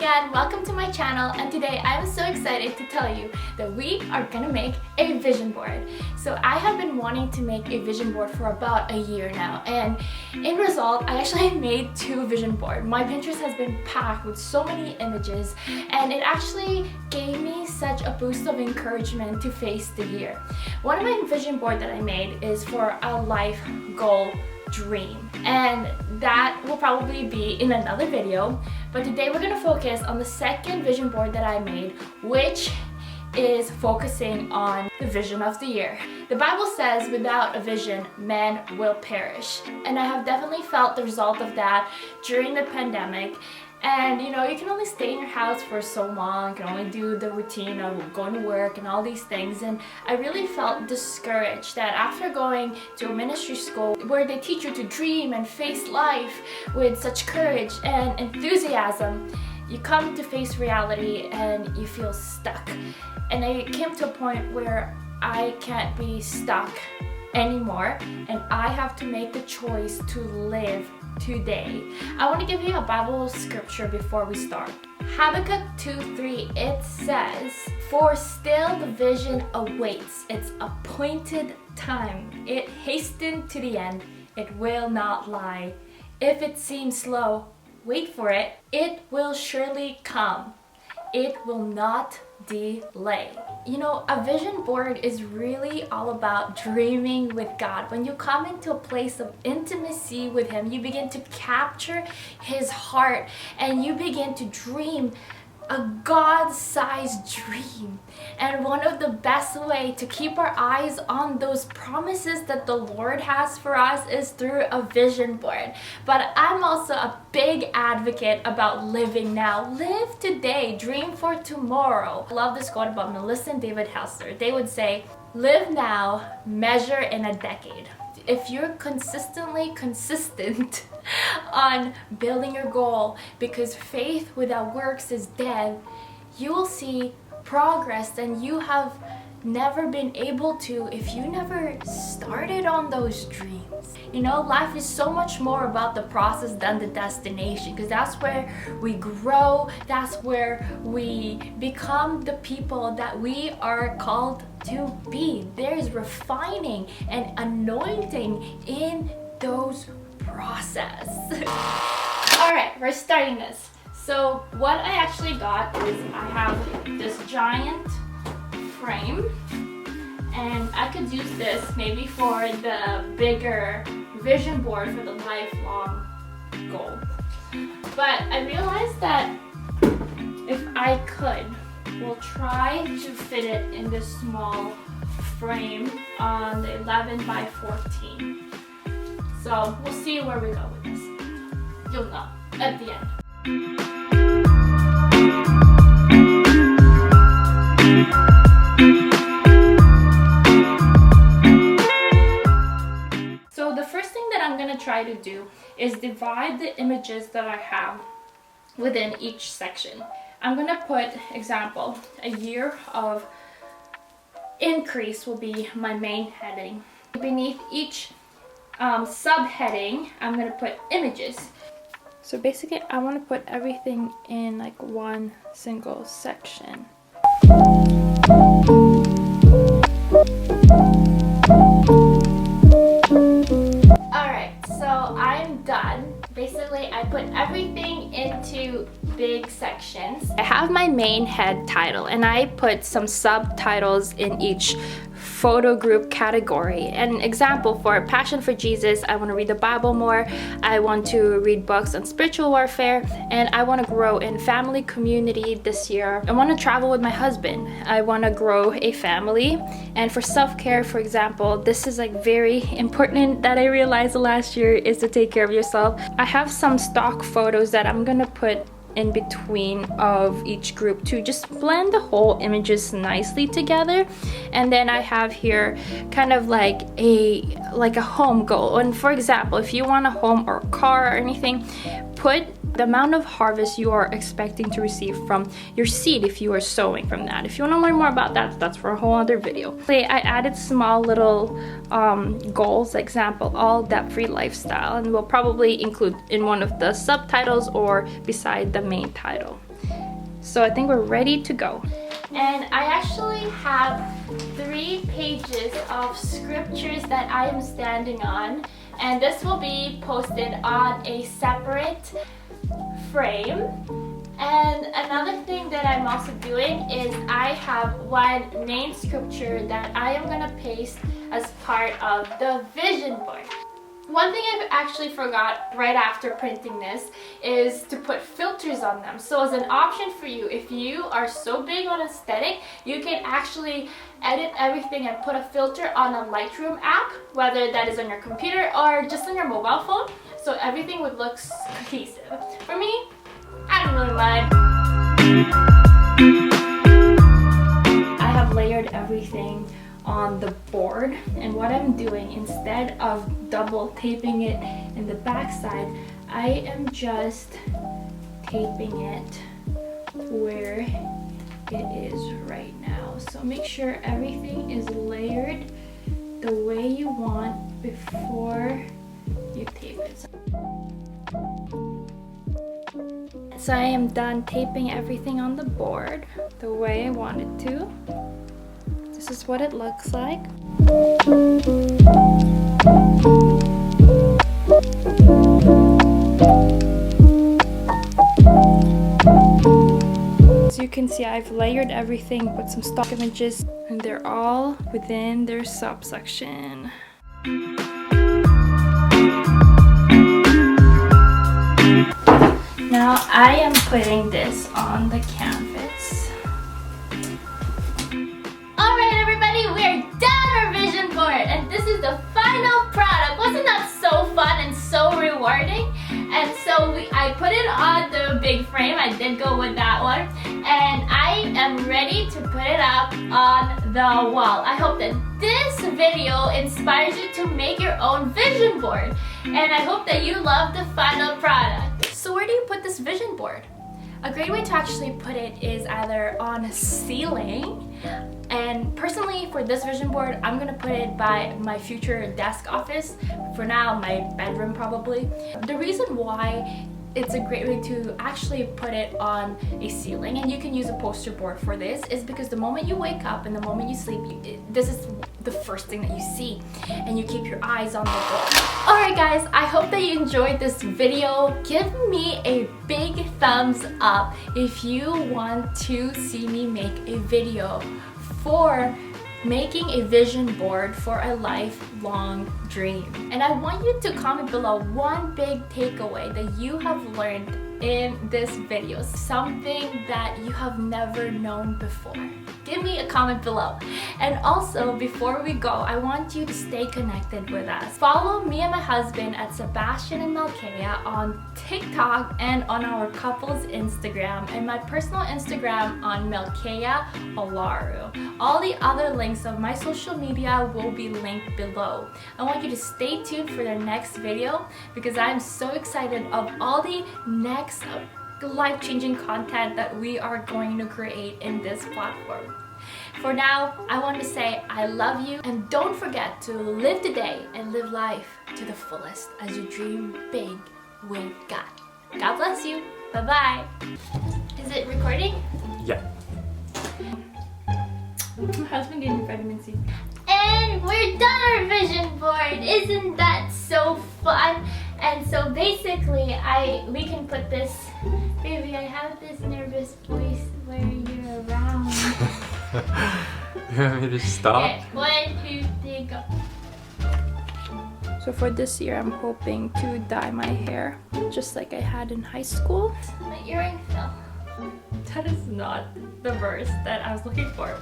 Kaibigan! Welcome to my channel, and today I'm so excited to tell you that we are gonna make a vision board. So I have been wanting to make a vision board for about a year now, and in result I actually made 2 vision boards. My Pinterest has been packed with so many images, and it actually gave me such a boost of encouragement to face the year. One of my vision board that I made is for a life goal dream, and that will probably be in another video, but today we're going to focus on the second vision board that I made, which is focusing on the vision of the year. The Bible says without a vision men will perish, and I have definitely felt the result of that during the pandemic. And you know, you can only stay in your house for so long, you can only do the routine of going to work and all these things, and I really felt discouraged that after going to a ministry school where they teach you to dream and face life with such courage and enthusiasm, you come to face reality and you feel stuck. And I came to a point where I can't be stuck anymore, and I have to make the choice to live today. I want to give you a Bible scripture before we start. Habakkuk 2:3, it says, "For still the vision awaits its appointed time. It hastened to the end. It will not lie. If it seems slow, wait for it. It will surely come. It will not delay." You know, a vision board is really all about dreaming with God. When you come into a place of intimacy with Him, you begin to capture His heart and you begin to dream a God-sized dream. And one of the best way to keep our eyes on those promises that the Lord has for us is through a vision board. But I'm also a big advocate about living now. Live today, dream for tomorrow. I love this quote about Melissa and David Hester. They would say, "Live now, measure in a decade." If you're consistently consistent on building your goal, because faith without works is dead, you will see progress and you have never been able to if you never started on those dreams. You know, life is so much more about the process than the destination, because that's where we grow, that's where we become the people that we are called to be. There is refining and anointing in those process. Alright, we're starting this. So what I actually got is I have this giant frame, and I could use this maybe for the bigger vision board for the lifelong goal. But I realized that if I could, we'll try to fit it in this small frame on the 11 by 14. So we'll see where we go with this. You'll know at the end. So the first thing that I'm going to try to do is divide the images that I have within each section. I'm going to put, example, a year of increase will be my main heading. Beneath each subheading, I'm going to put images. So basically, I want to put everything in like one single section. Alright, so I'm done. Basically, I put everything into big sections. I have my main head title, and I put some subtitles in each photo group category. An example for Passion for Jesus, I want to read the Bible more, I want to read books on spiritual warfare, and I want to grow in family community this year. I want to travel with my husband. I want to grow a family. And for self-care, for example, this is like very important that I realized last year, is to take care of yourself. I have some stock photos that I'm gonna put in between of each group to just blend the whole images nicely together. And then I have here kind of like a home goal. And for example, if you want a home or a car or anything, put the amount of harvest you are expecting to receive from your seed if you are sowing from that. If you want to learn more about that, that's for a whole other video. I added small little goals, example, all debt-free lifestyle, and we'll probably include in one of the subtitles or beside the main title. So I think we're ready to go. And I actually have 3 pages of scriptures that I am standing on, and this will be posted on a separate frame. And another thing that I'm also doing is I have one main scripture that I am gonna paste as part of the vision board. One thing I actually forgot right after printing this is to put filters on them. So as an option for you, if you are so big on aesthetic, you can actually edit everything and put a filter on a Lightroom app, whether that is on your computer or just on your mobile phone, so everything would look cohesive. For me, I don't really mind. I have layered everything on the board, and what I'm doing, instead of double taping it in the back side, I am just taping it where it is right now. So make sure everything is layered the way you want before you tape it. So I am done taping everything on the board the way I want it to. This is what it looks like. As you can see, I've layered everything, put some stock images, and they're all within their subsection. Now I am putting this on the canvas. Alright everybody, we are done our vision board, and this is the final product. Wasn't that so fun and so rewarding? And so I put it on the big frame. I did go with that one, and I am ready to put it up on the wall. I hope that this video inspires you to make your own vision board, and I hope that you love the final product. So where do you put this vision board? A great way to actually put it is either on a ceiling, and personally for this vision board, I'm gonna put it by my future desk office. For now, my bedroom probably. The reason why it's a great way to actually put it on a ceiling, and you can use a poster board for this, is because the moment you wake up and the moment you sleep, this is the first thing that you see, and you keep your eyes on the board. Alright guys, I hope that you enjoyed this video. Give me a big thumbs up if you want to see me make a video for making a vision board for a lifelong dream. And I want you to comment below one big takeaway that you have learned in this video, something that you have never known before. Give me a comment below. And also, before we go, I want you to stay connected with us. Follow me and my husband at Sebastian and Melkea on TikTok and on our couple's Instagram, and my personal Instagram on Melkea Olaru. All the other links of my social media will be linked below. I want you to stay tuned for the next video, because I'm so excited of all the next life-changing content that we are going to create in this platform. For now, I want to say I love you, and don't forget to live today and live life to the fullest as you dream big with God. God bless you. Bye-bye. Is it recording? Yeah. My husband gave me vitamin C. And we're done our vision board. Isn't that so fun? And so basically, we can put this. Baby, I have this nervous voice where you're around. You want me to stop? Okay, 1, 2, 3, go. So for this year, I'm hoping to dye my hair just like I had in high school. My earring fell. That is not the verse that I was looking for.